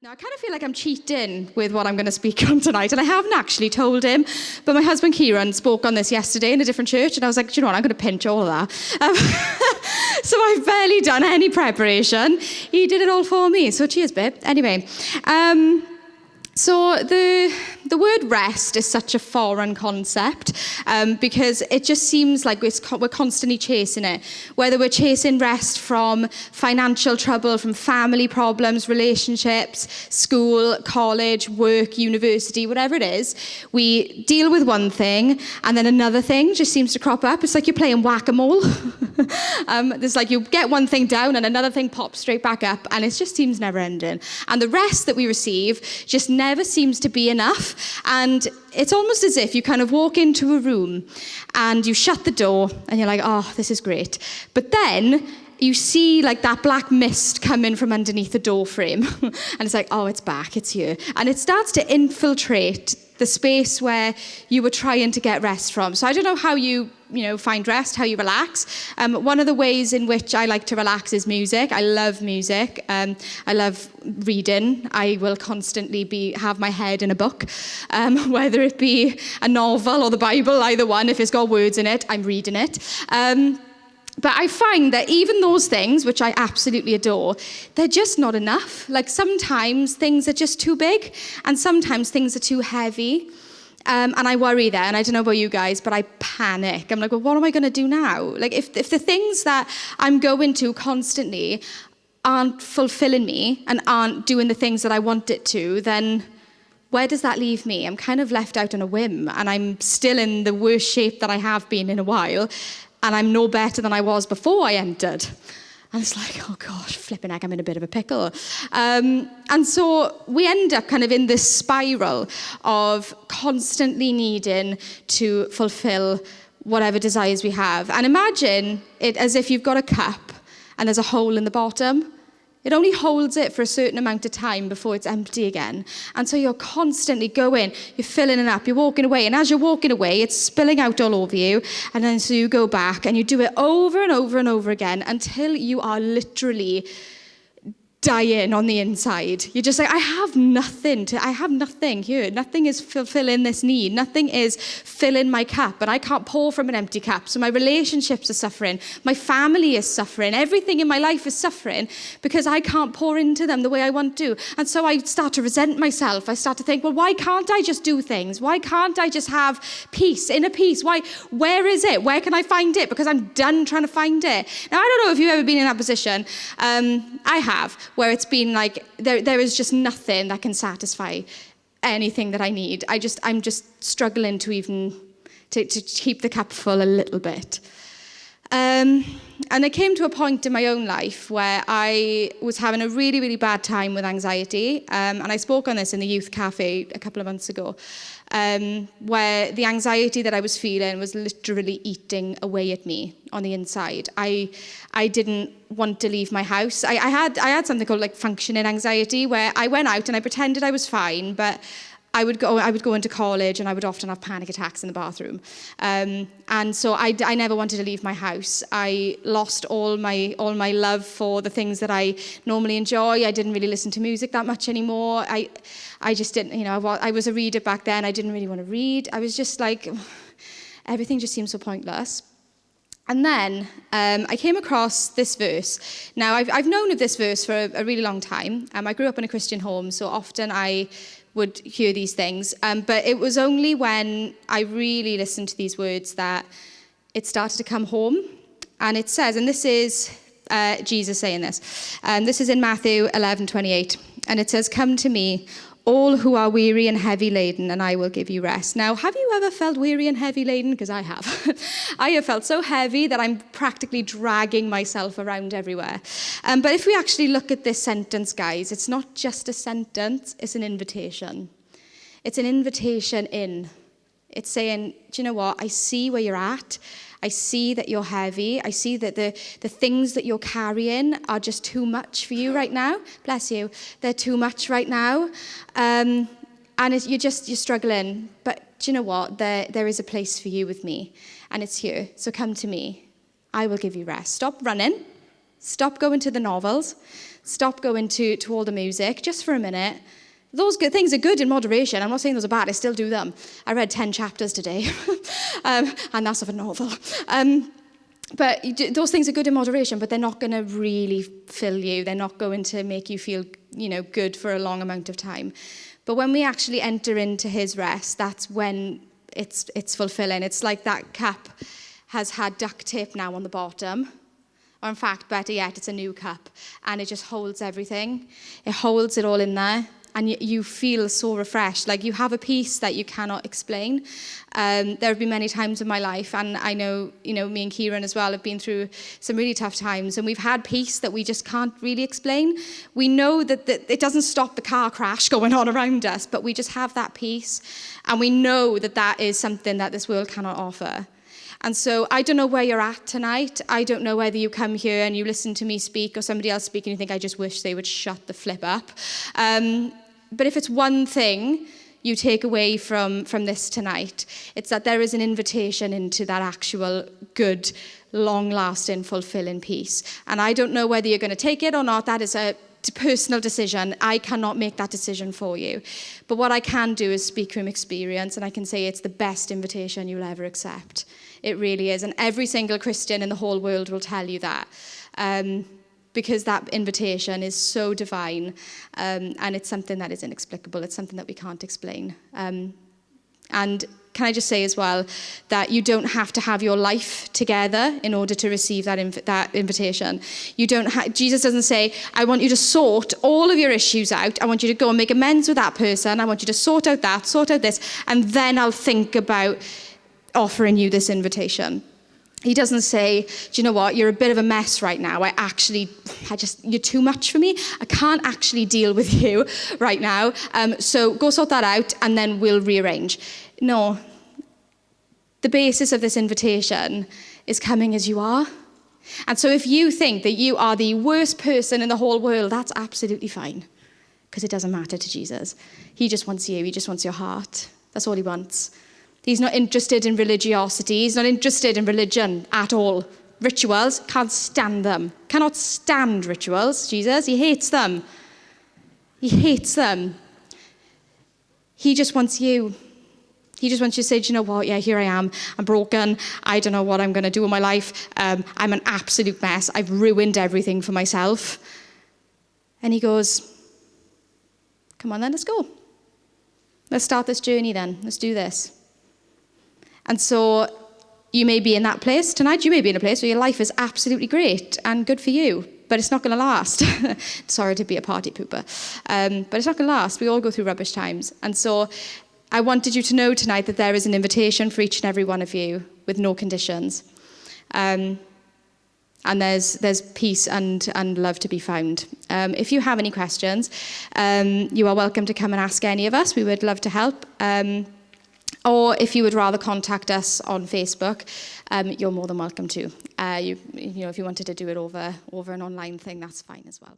Now, I kind of feel like I'm cheating with what I'm going to speak on tonight, and I haven't actually told him, but my husband Kieran spoke on this yesterday in a different church, and I was like, do you know what, I'm going to pinch all of that. So I've barely done any preparation. He did it all for me, so cheers, babe. Anyway, so the word rest is such a foreign concept because it just seems like we're constantly chasing it. Whether we're chasing rest from financial trouble, from family problems, relationships, school, college, work, university, whatever it is, we deal with one thing and then another thing just seems to crop up. It's like you're playing whack-a-mole. There's like you get one thing down and another thing pops straight back up, and it just seems never ending. And the rest that we receive just never seems to be enough. And it's almost as if you kind of walk into a room and you shut the door and you're like, oh, this is great. But then you see like that black mist come in from underneath the door frame. And it's like, oh, it's back, it's here. And it starts to infiltrate the space where you were trying to get rest from. So I don't know how you find rest, how you relax. One of the ways in which I like to relax is music. I love music. I love reading. I will constantly have my head in a book, whether it be a novel or the Bible, either one. If it's got words in it, I'm reading it. But I find that even those things, which I absolutely adore, they're just not enough. Like sometimes things are just too big, and sometimes things are too heavy. And I worry there, and I don't know about you guys, but I panic. I'm like, well, what am I going to do now? Like, if the things that I'm going to constantly aren't fulfilling me and aren't doing the things that I want it to, then where does that leave me? I'm kind of left out on a whim, and I'm still in the worst shape that I have been in a while, and I'm no better than I was before I entered. And it's like, oh gosh, flipping heck, I'm in a bit of a pickle. And so we end up kind of in this spiral of constantly needing to fulfill whatever desires we have. And imagine it as if you've got a cup and there's a hole in the bottom. It only holds it for a certain amount of time before it's empty again. And so you're constantly going, you're filling it up, you're walking away. And as you're walking away, it's spilling out all over you. And then so you go back and you do it over and over and over again until you are literally dying on the inside. You're just like, I have nothing here. Nothing is fulfilling this need. Nothing is filling my cup, but I can't pour from an empty cup. So my relationships are suffering. My family is suffering. Everything in my life is suffering because I can't pour into them the way I want to. And so I start to resent myself. I start to think, well, why can't I just do things? Why can't I just have peace, inner peace? Where is it? Where can I find it? Because I'm done trying to find it. Now, I don't know if you've ever been in that position. I have, where it's been like there is just nothing that can satisfy anything that I need. I'm just struggling to even to keep the cup full a little bit. And I came to a point in my own life where I was having a really, really bad time with anxiety. And I spoke on this in the youth cafe a couple of months ago, where the anxiety that I was feeling was literally eating away at me on the inside. I didn't want to leave my house. I had something called like functioning anxiety, where I went out and I pretended I was fine, but I would go into college and I would often have panic attacks in the bathroom. And so I never wanted to leave my house. I lost all my love for the things that I normally enjoy. I didn't really listen to music that much anymore. I just didn't, I was a reader back then. I didn't really want to read. I was just like, everything just seemed so pointless. And then I came across this verse. Now, I've known of this verse for a really long time. I grew up in a Christian home, so often I would hear these things. But it was only when I really listened to these words that it started to come home. And it says, and this is Jesus saying this, this is in Matthew 11:28. And it says, "Come to me, all who are weary and heavy laden, and I will give you rest." Now, have you ever felt weary and heavy laden? Because I have. I have felt so heavy that I'm practically dragging myself around everywhere. But if we actually look at this sentence, guys, it's not just a sentence, it's an invitation. It's an invitation in. It's saying, do you know what? I see where you're at. I see that you're heavy. I see that the things that you're carrying are just too much for you right now. Bless you. They're too much right now. And you're struggling. But do you know what? There is a place for you with me. And it's here. So come to me. I will give you rest. Stop running. Stop going to the novels. Stop going to all the music just for a minute. Those good things are good in moderation. I'm not saying those are bad. I still do them. I read 10 chapters today, and that's of a novel. But those things are good in moderation, but they're not going to really fill you. They're not going to make you feel, good for a long amount of time. But when we actually enter into his rest, that's when it's fulfilling. It's like that cup has had duct tape now on the bottom. Or in fact, better yet, it's a new cup. And it just holds everything. It holds it all in there. And you feel so refreshed. Like you have a peace that you cannot explain. There have been many times in my life, and I know, me and Kieran as well have been through some really tough times, and we've had peace that we just can't really explain. We know that it doesn't stop the car crash going on around us, but we just have that peace, and we know that that is something that this world cannot offer. And so I don't know where you're at tonight. I don't know whether you come here and you listen to me speak or somebody else speak and you think, I just wish they would shut the flip up. But if it's one thing you take away from this tonight, it's that there is an invitation into that actual good, long-lasting, fulfilling peace. And I don't know whether you're going to take it or not. That is a personal decision. I cannot make that decision for you. But what I can do is speak from experience, and I can say it's the best invitation you'll ever accept. It really is. And every single Christian in the whole world will tell you that. Because that invitation is so divine, and it's something that is inexplicable. It's something that we can't explain. And can I just say as well that you don't have to have your life together in order to receive that invitation. Jesus doesn't say, I want you to sort all of your issues out. I want you to go and make amends with that person. I want you to sort out that, sort out this, and then I'll think about offering you this invitation. He doesn't say, do you know what, you're a bit of a mess right now. You're too much for me. I can't actually deal with you right now. So go sort that out and then we'll rearrange. No. The basis of this invitation is coming as you are. And so if you think that you are the worst person in the whole world, that's absolutely fine. Because it doesn't matter to Jesus. He just wants you. He just wants your heart. That's all he wants. He's not interested in religiosity. He's not interested in religion at all. Rituals, can't stand them. Cannot stand rituals, Jesus. He hates them. He hates them. He just wants you. He just wants you to say, do you know what? Yeah, here I am. I'm broken. I don't know what I'm going to do with my life. I'm an absolute mess. I've ruined everything for myself. And he goes, come on then, let's go. Let's start this journey then. Let's do this. And so you may be in that place tonight. You may be in a place where your life is absolutely great and good for you, but it's not going to last. Sorry to be a party pooper. But it's not going to last. We all go through rubbish times. And so I wanted you to know tonight that there is an invitation for each and every one of you with no conditions. And there's peace and love to be found. If you have any questions, you are welcome to come and ask any of us. We would love to help. Or if you would rather contact us on Facebook, you're more than welcome to. If you wanted to do it over an online thing, that's fine as well.